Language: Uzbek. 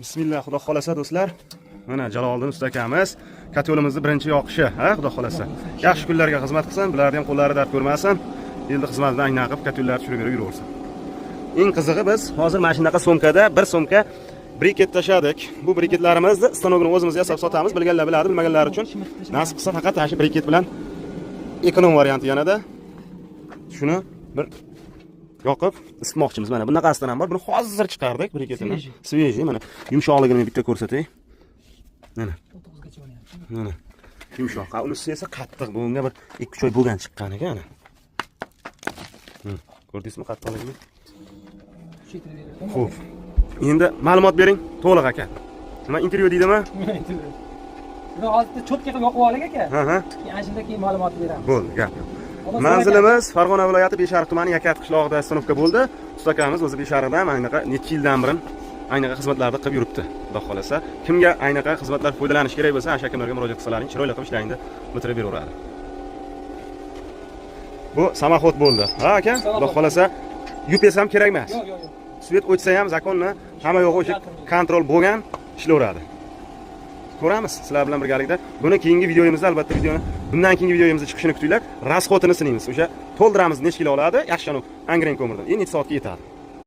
Bismillah, xudo xolasa do'stlar. Mana Jaloliddin usta akamiz kotelimizni birinchi yoqishi, ha, xudo xolasa. Yaxshi kunlarga xizmat qilsin, bularning ham qo'llari dard ko'rmasin. Endi xizmatidan ayna qilib kotellarni tushirib yuraversin. Eng qizig'i biz hozir mana shunaqa so'mkada bir so'mka briket tashadik. Bu briketlarimizni stanogni o'zimiz yasab sotamiz. Bilganlar biladi, bilmaganlar uchun nasib qilsa faqat shu briket bilan ekonom varianti yanada shuni bir yoqib isitmoqchimiz. Mana bunaqasidan ham bor. Buni hozir chiqardik briketini. Svejiy, mana yumshoqligini bitta ko'rsatay. Mana. Mana. Yumshoq. Unisi esa qattiq. Bunga bir 2-3 oy bo'lgan chiqqan ekan. Ko'rdingizmi qattiqligini? Xo'p. Endi ma'lumot bering, to'liq aka. Nima intervyu deydimi? Buni hozir cho'tka qilib yoqib oling aka. Ha. Ana shundan keyin ma'lumot beramiz. Bo'ldi, gap. Manzilimiz Farg'ona viloyati Beshariq tumani Yakat qishlog'ida stanovka bo'ldi. Usta akamiz o'zi Beshariqdan aynaqa necha yildan beri aynaqa xizmatlarni qilib yuribdi. Xudo xolasa, kimga aynaqa xizmatlar foydalanish kerak bo'lsa, o'sha akamlarga murojaat qilsalaring, chiroyli qilib ishlaringni bitirib beraveradi. Bu samoxod bo'ldi. Ha aka? Xudo xolasa, UPS ham kerak emas. Yo'q. Svet o'chsa ham zakonni hamma yo'g'i o'sha kontrol bo'lgan ishlayveradi. Ko'ramiz sizlar bilan birgalikda. Buni keyingi videoyimizda albatta bundan keyingi videoyimizda chiqishini kutinglar. Rasxotini sinaymiz. O'sha to'ldiramiz necha kilo oladi? Yaxshi anov angren ko'mirdan. Necha soatga yetadi?